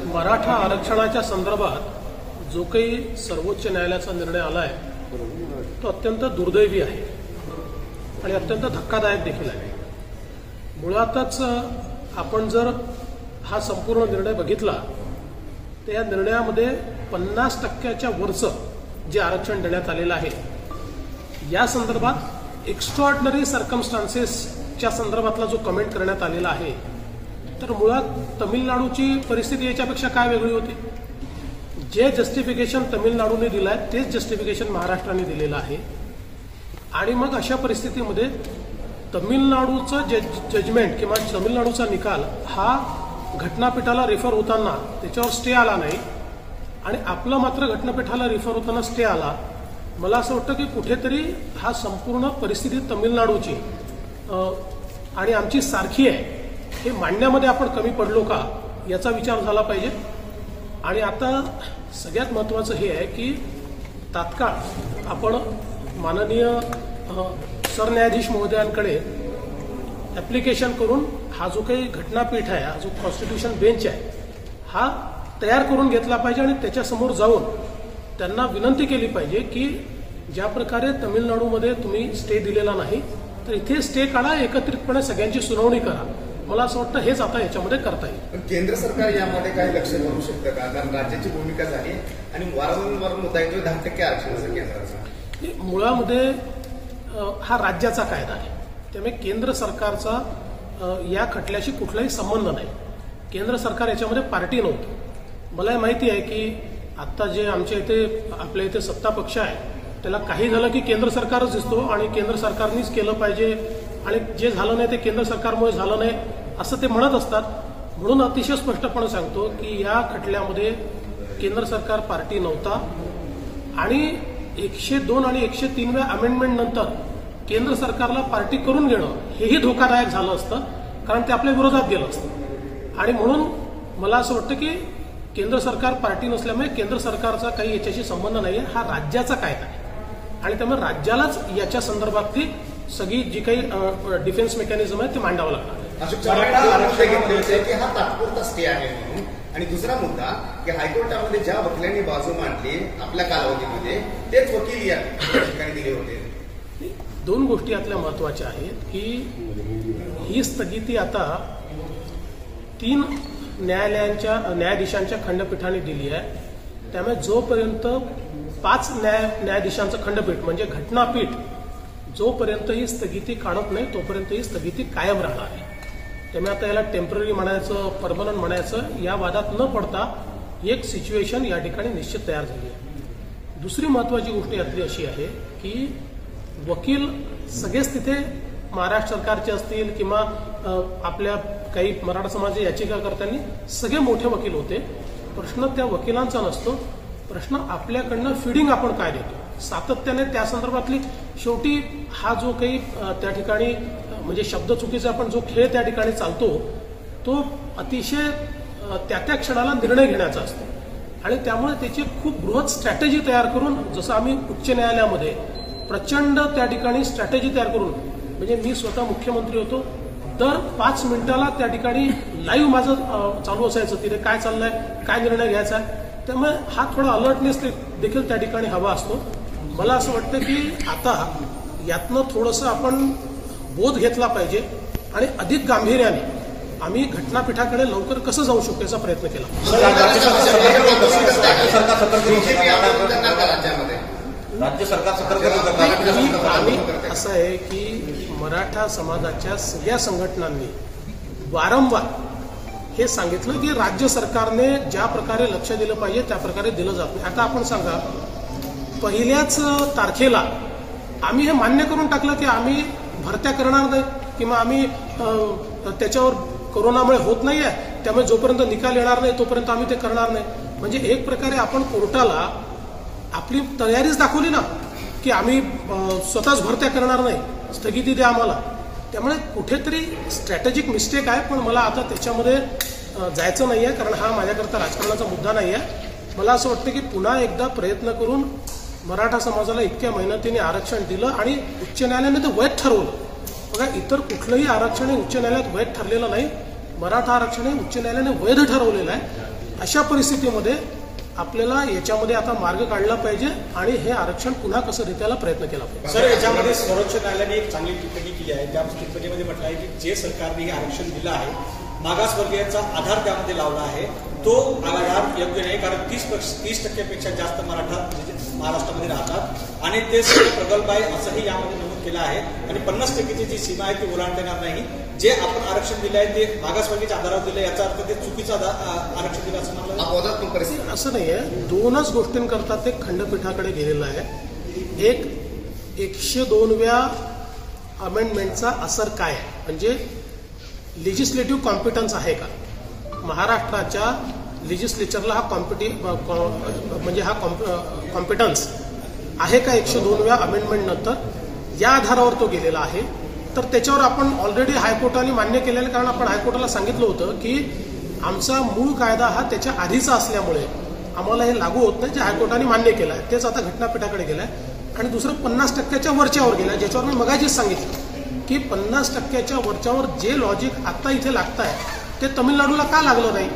मराठा आरक्षणाच्या संदर्भात जो काही सर्वोच्च न्यायालयाचा निर्णय आला आहे तो अत्यंत दुर्दैवी आहे आणि अत्यंत धक्कादायक देखील आहे। मुळातच आपण जर हा संपूर्ण निर्णय बघितला तर या निर्णयामध्ये 50% वरचं जे आरक्षण देण्यात आलेलं आहे या संदर्भात एक्स्ट्राऑर्डिनरी सर्कमस्टान्सेसच्या संदर्भातला जो कमेंट करण्यात आलेला आहे तर मुळात तमिळनाडूची परिस्थिती याच्यापेक्षा काय वेगळी होती। जे जस्टिफिकेशन तमिळनाडूने दिलं आहे तेच जस्टिफिकेशन महाराष्ट्राने दिलेलं आहे आणि मग अशा परिस्थितीमध्ये तमिळनाडूचं जजमेंट किंवा तमिळनाडूचा निकाल हा घटनापीठाला रेफर होताना त्याच्यावर स्टे आला नाही आणि आपलं मात्र घटनापीठाला रेफर होताना स्टे आला। मला असं वाटतं की कुठेतरी हा संपूर्ण परिस्थिती तमिळनाडूची आणि आमची सारखी आहे हे मांडण्यामध्ये आपण कमी पडलो का याचा विचार झाला पाहिजे। आणि आता सगळ्यात महत्त्वाचं हे आहे की तात्काळ आपण माननीय सरन्यायाधीश महोदयांकडे ॲप्लिकेशन करून हा जो काही घटनापीठ आहे, हा जो कॉन्स्टिट्यूशन बेंच आहे हा तयार करून घेतला पाहिजे आणि त्याच्यासमोर जाऊन त्यांना विनंती केली पाहिजे की ज्या प्रकारे तमिळनाडूमध्ये तुम्ही स्टे दिलेला नाही तर इथे स्टे काढा, एकत्रितपणे सगळ्यांची सुनावणी करा। मला असं वाटतं हेच आता याच्यामध्ये करता येईल। पण केंद्र सरकार यामध्ये काही लक्ष घालू शकतं का? कारण राज्याची भूमिका झाली आणि वारंवार मुद्दा येतो 10% आरक्षणाचा केंद्राचा। मुळामध्ये हा राज्याचा कायदा आहे त्यामुळे केंद्र सरकारचा या खटल्याशी कुठलाही संबंध नाही। केंद्र सरकार याच्यामध्ये पार्टी नव्हतं। मला माहिती आहे की आत्ता जे आमच्या इथे आपल्या इथे सत्ता पक्ष आहे त्याला काही झालं की केंद्र सरकारच दिसतो आणि केंद्र सरकारनेच केलं पाहिजे आणि जे झालं नाही ते केंद्र सरकारमुळे झालं नाही असं ते म्हणत असतात। म्हणून अतिशय स्पष्टपणे सांगतो की या खटल्यामध्ये केंद्र सरकार पार्टी नव्हता आणि 102 आणि 103व्या अमेंडमेंट नंतर केंद्र सरकारला पार्टी करून घेणं हेही धोकादायक झालं असतं कारण ते आपल्या विरोधात गेलं असतं। आणि म्हणून मला असं वाटतं की केंद्र सरकार पार्टी नसल्यामुळे केंद्र सरकारचा काही याच्याशी संबंध नाही आहे, हा राज्याचा कायदा आहे आणि त्यामुळे राज्यालाच याच्या संदर्भातली सगळी जी काही डिफेन्स मेकॅनिझम आहे ते मांडावं लागणार आहे। की हा तात्पुरता स्टे आहे म्हणून। आणि दुसरा मुद्दा की हायकोर्टामध्ये ज्या वकिलांनी बाजू मांडली आपल्या कालावधीमध्ये तेच वकील या ठिकाणी दिले होते। दोन गोष्टी यातल्या महत्वाच्या आहेत की ही स्थगिती आता 3 न्यायाधीशांच्या खंडपीठाने दिली आहे त्यामुळे जोपर्यंत 5 न्यायाधीशांचं खंडपीठ म्हणजे घटनापीठ जोपर्यंत ही स्थगिती काढत नाही तोपर्यंत ही स्थगिती कायम राहणार आहे। त्यामुळे आता याला टेम्पररी म्हणायचं परमनंट म्हणायचं या वादात न पडता एक सिच्युएशन या ठिकाणी निश्चित तयार झाली आहे। दुसरी महत्वाची गोष्ट यातली अशी आहे की वकील सगळेच तिथे महाराष्ट्र सरकारचे असतील किंवा आपल्या काही मराठा समाज याचिकाकर्त्यांनी सगळे मोठे वकील होते। प्रश्न त्या वकिलांचा नसतो, प्रश्न आपल्याकडनं फिडिंग आपण काय देतो सातत्याने त्या संदर्भातली शेवटी हा जो काही त्या ठिकाणी म्हणजे शब्द चुकीचा आपण जो खेळ त्या ठिकाणी चालतो तो अतिशय त्या क्षणाला निर्णय घेण्याचा असतो आणि त्यामुळे त्याची खूप बृहत स्ट्रॅटेजी तयार करून जसं आम्ही उच्च न्यायालयामध्ये प्रचंड त्या ठिकाणी स्ट्रॅटेजी तयार करून म्हणजे मी स्वतः मुख्यमंत्री होतो दर 5 मिनिटाला त्या ठिकाणी लाईव्ह माझं चालू असायचं तिथे काय चाललंय काय निर्णय घ्यायचा आहे। त्यामुळे हा थोडा अलर्टनेस देखील त्या ठिकाणी हवा असतो। मला असं वाटतं की आता यातनं थोडंसं आपण बोध घेतला पाहिजे आणि अधिक गांभीर्याने आम्ही घटनापीठाकडे लवकर कसं जाऊ शकतो याचा प्रयत्न केला। राज्य सरकार सतर्क आम्ही असं आहे की मराठा समाजाच्या सगळ्या संघटनांनी वारंवार हे सांगितलं की राज्य सरकारने ज्या प्रकारे लक्ष दिलं पाहिजे त्या प्रकारे दिलं जात नाही। आता आपण सांगा पहिल्याच तारखेला आम्ही हे मान्य करून टाकलं की आम्ही भरत्या करणार नाही किंवा आम्ही त्याच्यावर कोरोनामुळे होत नाहीये त्यामुळे जोपर्यंत निकाल येणार नाही तोपर्यंत आम्ही ते करणार नाही। म्हणजे एक प्रकारे आपण कोर्टाला आपली तयारीच दाखवली ना की आम्ही स्वतःच भरत्या करणार नाही, स्थगिती द्या आम्हाला। त्यामुळे कुठेतरी स्ट्रॅटेजिक मिस्टेक आहे पण मला आता त्याच्यामध्ये जायचं नाही आहे कारण हा माझ्याकरता राजकारणाचा मुद्दा नाही आहे। मला असं वाटतं की पुन्हा एकदा प्रयत्न करून मराठा समाजाला इतक्या मेहनतीने आरक्षण दिलं आणि उच्च न्यायालयाने ते वैध ठरवलं। बघा इतर कुठलंही आरक्षण उच्च न्यायालयात वैध ठरलेलं नाही, मराठा आरक्षण हे उच्च न्यायालयाने वैध ठरवलेलं आहे अशा परिस्थितीमध्ये आपल्याला याच्यामध्ये आता मार्ग काढला पाहिजे आणि हे आरक्षण पुन्हा कसं देतायला प्रयत्न केला पाहिजे. सर, याच्यामध्ये सर्वोच्च न्यायालयाने एक चांगली टिप्पणी केली आहे. त्या टिप्पणीमध्ये म्हटलं आहे की जे सरकारने हे आरक्षण दिलं आहे, मागासवर्गीयांचा आधार त्यामध्ये लावला आहे, तो आधार योग्य नाही. कारण 30% जास्त मराठा महाराष्ट्रामध्ये राहतात आणि ते सर्व प्रगल्भ आहे असंही यामध्ये नमूद केलं आहे. आणि 50%ची जी सीमा आहे ती ओलांडता येणार नाही. जे आपण आरक्षण दिलं आहे ते मागासवर्गीच्या आधारावर दिलं, याचा अर्थ ते चुकीचं आरक्षण दिलं असं म्हणलं. असं नाही आहे. दोनच गोष्टींकरता ते खंडपीठाकडे गेलेलं आहे. एक 102व्या अमेंडमेंटचा असर काय आहे, म्हणजे लेजिस्लेटिव्ह कॉम्पिटन्स आहे का महाराष्ट्राच्या लेजिस्लेचरला हा कॉम्पिटन्स आहे का 102व्या अमेंडमेंट नंतर, या आधारावर तो गेलेला आहे. तर त्याच्यावर आपण ऑलरेडी हायकोर्टाने मान्य केलेलं, कारण आपण हायकोर्टाला सांगितलं होतं की आमचा मूळ कायदा हा त्याच्या आधीचा असल्यामुळे आम्हाला हे लागू होत नाही, जे हायकोर्टाने मान्य केलं आहे तेच आता घटनापीठाकडे गेलं आहे. आणि दुसरं 50%च्या वरच्यावर गेलं आहे, ज्याच्यावर मी मगाशीच सांगितलं की 50%च्या वरच्यावर जे लॉजिक आता इथे लागत आहे ते तमिळनाडूला का लागलं नाही,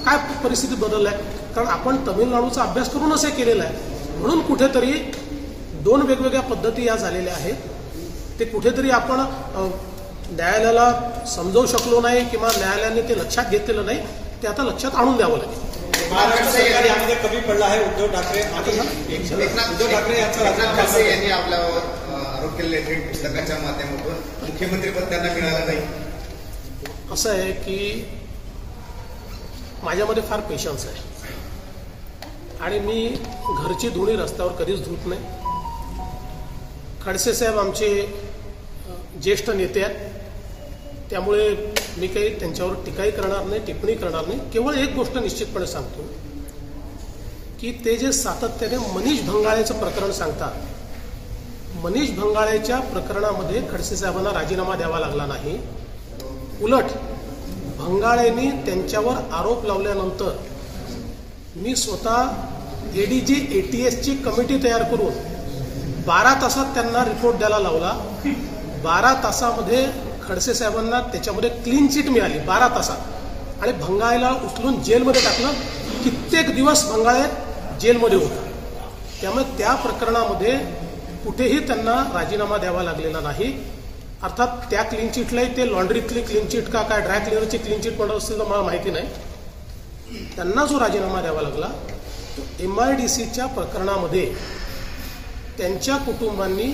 काय परिस्थिती बदलली आहे. कारण आपण तमिळनाडूचा अभ्यास करूनच हे केलेला आहे. म्हणून कुठेतरी दोन वेगवेगळ्या पद्धती या झालेल्या आहेत. ते कुठेतरी आपण न्यायालयाला समजावू शकलो नाही किंवा न्यायालयाने ते लक्षात घेतलेलं नाही, ते आता लक्षात आणून द्यावं लागेल. महाराष्ट्र सरकार यामध्ये कमी पडलं आहे. उद्धव ठाकरे यांनी आपल्यावर आरोप केलेले थेट पुस्तकाच्या माध्यमातून मुख्यमंत्रीपद त्यांना मिळालं नाही. असं आहे की माझ्यामध्ये फार पेशन्स आहे आणि मी घरची धुणी रस्त्यावर कधीच धुत नाही. खडसे साहेब आमचे ज्येष्ठ नेते आहेत, त्यामुळे मी काही त्यांच्यावर टीकाही करणार नाही, टिप्पणी करणार नाही. केवळ एक गोष्ट निश्चितपणे सांगतो की ते जे सातत्याने मनीष भंगाळेचं प्रकरण सांगतात, मनीष भंगाळेच्या प्रकरणामध्ये खडसे साहेबांना राजीनामा द्यावा लागला नाही. उलट भंगाळेंनी त्यांच्यावर आरोप लावल्यानंतर मी स्वतः एडीजी ATSची कमिटी तयार करून 12 तासात त्यांना रिपोर्ट द्यायला लावला. 12 तासामध्ये खडसे साहेबांना त्याच्यामध्ये क्लीन चिट मिळाली 12 तासात, आणि भंगाळेला उचलून जेलमध्ये टाकलं. कित्येक दिवस भंगाळे जेलमध्ये होता. त्यामुळे त्या प्रकरणामध्ये कुठेही त्यांना राजीनामा द्यावा लागलेला नाही. अर्थात त्या क्लीन चिटलाही ते लॉन्ड्रीतली क्लीन चिट का काय ड्राय क्लिनरची क्लीन चिट म्हणत असतील तर मला माहिती नाही. त्यांना जो राजीनामा द्यावा लागला तो MIDCच्या प्रकरणामध्ये त्यांच्या कुटुंबांनी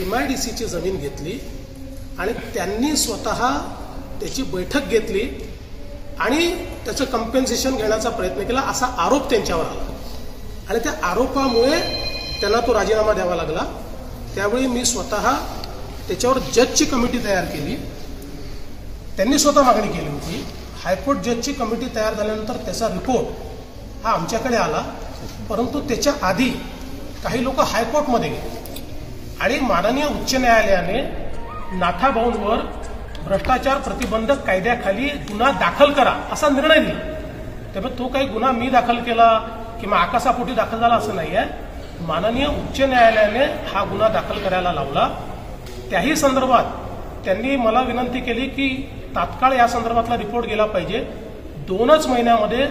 MIDCची जमीन घेतली आणि त्यांनी स्वतः त्याची बैठक घेतली आणि त्याचं कम्पेन्सेशन घेण्याचा प्रयत्न केला, असा आरोप त्यांच्यावर आला. आणि त्या आरोपामुळे त्यांना तो राजीनामा द्यावा लागला. त्यावेळी मी स्वतः त्याच्यावर जजची कमिटी तयार केली. त्यांनी स्वतः मागणी केली होती. हायकोर्ट जजची कमिटी तयार झाल्यानंतर त्याचा रिपोर्ट हा आमच्याकडे आला, परंतु त्याच्या आधी काही लोक हायकोर्टमध्ये गेले आणि माननीय उच्च न्यायालयाने नाथाभाऊंवर भ्रष्टाचार प्रतिबंधक कायद्याखाली गुन्हा दाखल करा असा निर्णय दिला. त्यामुळे तो काही गुन्हा मी दाखल केला किंवा आकाशापोटी दाखल झाला असं नाही आहे. माननीय उच्च न्यायालयाने हा गुन्हा दाखल करायला लावला. त्याही संदर्भात त्यांनी मला विनंती केली की तात्काळ या संदर्भातला रिपोर्ट गेला पाहिजे. 2च महिन्यामध्ये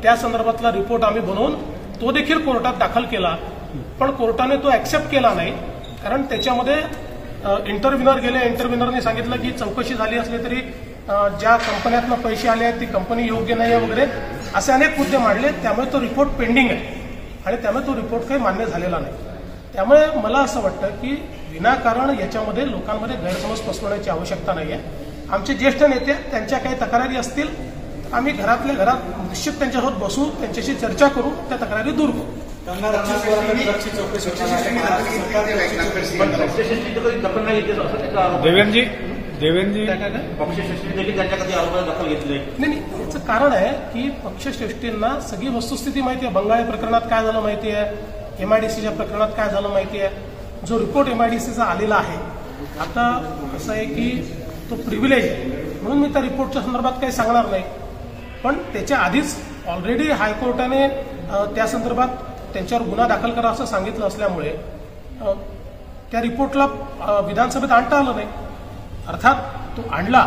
त्या संदर्भातला रिपोर्ट आम्ही बनवून तो देखील कोर्टात दाखल केला, पण कोर्टाने तो ऍक्सेप्ट केला नाही. कारण त्याच्यामध्ये इंटरव्ह्युनर गेले. इंटरव्ह्युनरने सांगितलं की चौकशी झाली असली तरी ज्या कंपन्यातनं पैसे आले आहेत ती कंपनी योग्य नाही आहे वगैरे असे अनेक मुद्दे मांडले. त्यामुळे तो रिपोर्ट पेंडिंग आहे आणि त्यामुळे तो रिपोर्ट काही मान्य झालेला नाही. त्यामुळे मला असं वाटतं की विनाकारण याच्यामध्ये लोकांमध्ये गैरसमज पसरवण्याची आवश्यकता नाही आहे. आमचे ज्येष्ठ नेते त्यांच्या काही तक्रारी असतील आम्ही घरातल्या घरात निश्चित त्यांच्यासोबत बसू, त्यांच्याशी चर्चा करू, त्या तक्रारी दूर करू. देवेंद्रजी पक्षश्रेष्ठी देखील त्यांच्या कधी आरोपाला दखल घेतली नाही. याचं कारण आहे की पक्षश्रेष्ठींना सगळी वस्तुस्थिती माहिती आहे. बंगाळी प्रकरणात काय झालं माहिती आहे, MIDCच्या प्रकरणात काय झालं माहिती आहे. जो रिपोर्ट MIDCचा आलेला आहे, आता असं आहे की तो प्रिव्हिलेज आहे म्हणून मी त्या रिपोर्टच्या संदर्भात काही सांगणार नाही. पण त्याच्या आधीच ऑलरेडी हायकोर्टाने त्या संदर्भात त्यांच्यावर गुन्हा दाखल करा असं सांगितलं असल्यामुळे त्या रिपोर्टला विधानसभेत आणता आलं नाही. अर्थात तो आणला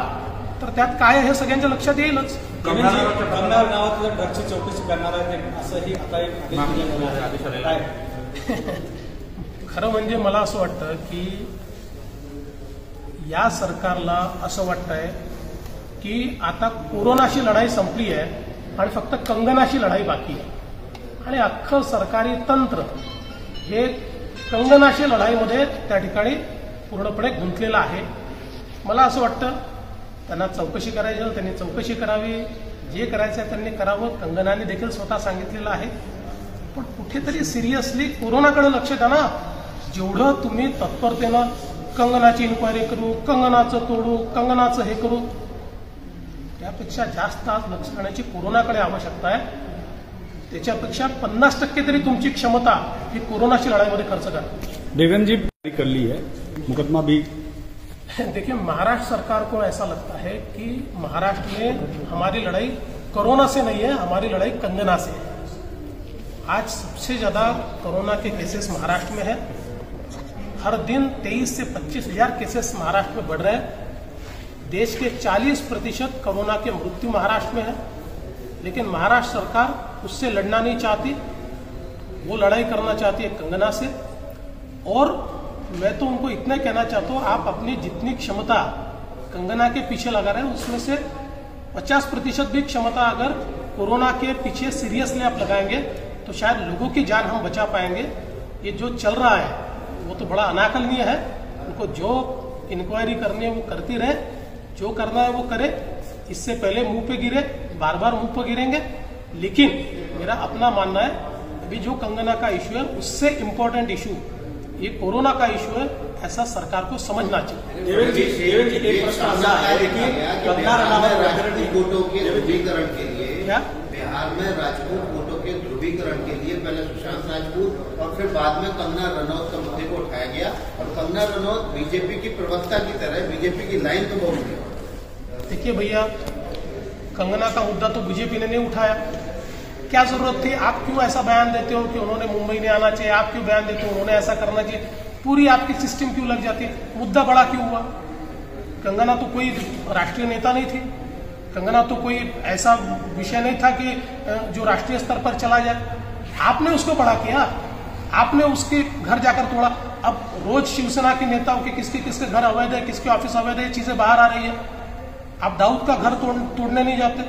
तर त्यात काय आहे हे सगळ्यांच्या लक्षात येईलच. कंगना रनावतला ड्रग्सची चौकशी करणार आहे असंही आता एक आदेश दिला आहे. खरं म्हणजे मला असं वाटतं की या सरकारला असं वाटतंय की आता कोरोनाशी लढाई संपली आहे आणि फक्त कंगनाशी लढाई बाकी आहे आणि अख्खं सरकारी तंत्र हे कंगनाशी लढाईमध्ये त्या ठिकाणी पूर्णपणे गुंतलेलं आहे. मला असं वाटतं त्यांना चौकशी करायची त्यांनी चौकशी करावी, जे करायचं आहे त्यांनी करावं. कंगनाने देखील स्वतः सांगितलेलं आहे. पण कुठेतरी सिरियसली कोरोनाकडे लक्ष द्या ना. जेवढं तुम्ही तत्परतेनं कंगनाची इन्क्वायरी करू, कंगनाचं तोडू, कंगनाचं हे करू, त्यापेक्षा जास्त आज लक्ष देण्याची कोरोनाकडे आवश्यकता आहे. त्याच्यापेक्षा 50% तरी तुमची क्षमता ही कोरोनाची लढाईमध्ये खर्च करा. देवेंद्र जी कर ली है मुकदमा भी. देखिए, महाराष्ट्र सरकार को ऐसा लगता है कि महाराष्ट्र में हमारी लड़ाई कोरोना से नहीं है, हमारी लड़ाई कंगना से है. आज सबसे ज्यादा कोरोना के केसेस महाराष्ट्र में है. हर दिन 23 से 25 हजार केसेस महाराष्ट्र में बढ़ रहे हैं. देश के 40% कोरोना के मृत्यु महाराष्ट्र में है. लेकिन महाराष्ट्र सरकार उससे लड़ना नहीं चाहती, वो लड़ाई करना चाहती है कंगना से. और मैं तो उनको इतना कहना चाहता हूँ, आप अपनी जितनी क्षमता कंगना के पीछे लगा रहे हैं उसमें से 50% भी क्षमता अगर कोरोना के पीछे सीरियसली आप लगाएंगे तो शायद लोगों की जान हम बचा पाएंगे. ये जो चल रहा है वो तो बड़ा अनाकलनीय है. उनको जो इंक्वायरी करनी है वो करती रहे, जो करना है वो करे. इससे पहले मुंह पे गिरे, बार बार मुंह पे गिरेंगे. लेकिन मेरा अपना मानना है अभी जो कंगना का इशू है उससे इम्पोर्टेंट इशू ये कोरोना का इशू है, ऐसा सरकार को समझना चाहिए. देवेंद्र जी एक प्रश्न ऐसा है कि कंगना रनावत राजपूत वोटों के ध्रुवीकरण के लिए क्या बिहार में राजपूत वोटों के ध्रुवीकरण के लिए पहले सुशांत राजपूत और फिर बाद में कंगना रनौत का मुद्दे को उठाया गया और कंगना रनौत बीजेपी की प्रवक्ता की तरह बीजेपी की लाइन तो बहुत है. देखिए भैया, कंगना का मुद्दा तो बीजेपी ने नहीं उठाया. क्या जरूरत थी? आप क्यों ऐसा बयान देते हो कि उन्होंने मुंबई नहीं आना चाहिए? आप क्यों बयान देते हो उन्होंने ऐसा करना चाहिए? पूरी आपकी सिस्टम क्यों लग जाती है? मुद्दा बड़ा क्यों हुआ? कंगना तो कोई राष्ट्रीय नेता नहीं थी. कंगना तो कोई ऐसा विषय नहीं था कि जो राष्ट्रीय स्तर पर चला जाए. आपने उसको बड़ा किया, आपने उसके घर जाकर तोड़ा. अब रोज शिवसेना के नेताओं के किसके किसके घर अवैध है, किसके ऑफिस अवैध है, चीजें बाहर आ रही है. आप दाऊद का घर तोड़ने नहीं जाते,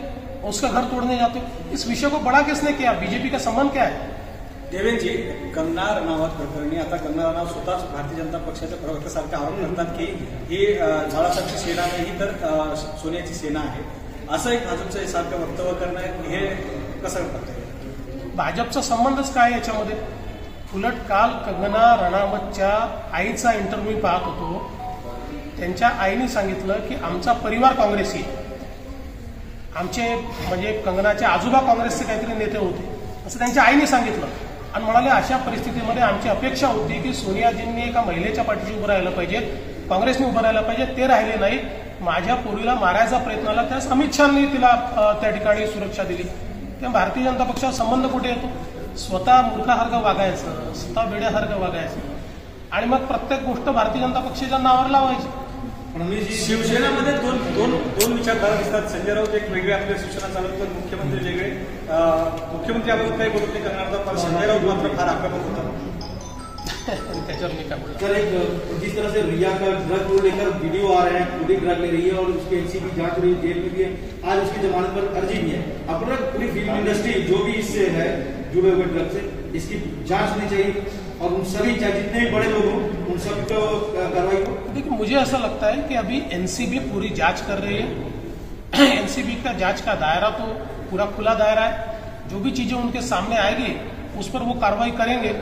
उसका घर तोड़ने जाते. इस विषय को बड़ा किसने किया? बीजेपी का संबंध क्या है? देवेंद्र जी, कंगना रनावत प्रकरणी आता कंगना रनावत स्वतःच भारतीय जनता पक्षाच्या प्रवक्त्यासारखे आरोप करतात की ही झाडासारखी सेना नाही तर सोन्याची सेना आहे. असं एक भाजपचं सारखं वक्तव्य करणं हे कसं करतं? भाजपचा संबंधच काय याच्यामध्ये? उलट काल कंगना रनावतच्या आईचा इंटरव्ह्यू पाहत होतो. त्यांच्या आईने सांगितलं की आमचा परिवार काँग्रेसी आहे. आमचे म्हणजे कंगनाचे आजोबा काँग्रेसचे काहीतरी नेते होते असं त्यांच्या आईने सांगितलं आणि म्हणाले अशा परिस्थितीमध्ये आमची अपेक्षा होती की सोनियाजींनी एका महिलेच्या पाठीशी उभं राहायला पाहिजे, काँग्रेसने उभं राहायला पाहिजे. ते राहिले नाही. माझ्या पोरीला मारायचा प्रयत्न आला त्यास अमित शहानी तिला त्या ठिकाणी सुरक्षा दिली. तेव्हा भारतीय जनता पक्षाचा संबंध कुठे येतो? स्वतः मूर्खासारखं वागायचं, स्वतः वेड्यासारखं वागायचं आणि मग प्रत्येक गोष्ट भारतीय जनता पक्षाच्या नावावर लावायची. शिवसेनेमध्ये दोन विचारधारा दिसतात. संजय राऊत एक वेगळे आपल्या शिवसेना चालवत पण मुख्यमंत्री वेगळे. मुख्यमंत्री याबाबत काही बोलत नाही करणार पण संजय राऊत मात्र फार आक्रमक होता. त्याच्यावर मी काय बोलतो? सर, एक जिस तरह से रिया का ड्रग को लेकर वीडियो आ रहे हैं, खुद ही ड्रग ले रही है और उसकी एनसीबी जांच हो रही है, जेल में भी है. आज उसकी जमानत पर अर्जी भी है. अपना पूरी फिल्म इंडस्ट्री जो भी इससे है जुड़े हुए ड्रग से, इसकी जांच होनी चाहिए और उन सभी चाहे जितने भी बड़े लोग हों उन सब को कार्रवाई हो. देखिए, मुझे ऐसा लगता है कि अभी एनसीबी पूरी जांच कर रही है. एनसीबी का जांच का दायरा तो पूरा खुला दायरा है. जो भी चीजें उनके सामने आएगी उस पर वो कार्रवाई करेंगे.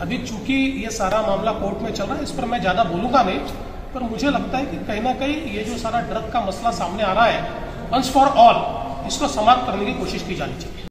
अभी चूंकि ये सारा मामला कोर्ट में चल रहा है, इस पर मैं ज्यादा बोलूंगा नहीं. पर मुझे लगता है कि कहीं ना कहीं ये जो सारा ड्रग का मसला सामने आ रहा है, वंस फॉर ऑल इसको समाप्त करने की कोशिश की जानी चाहिए.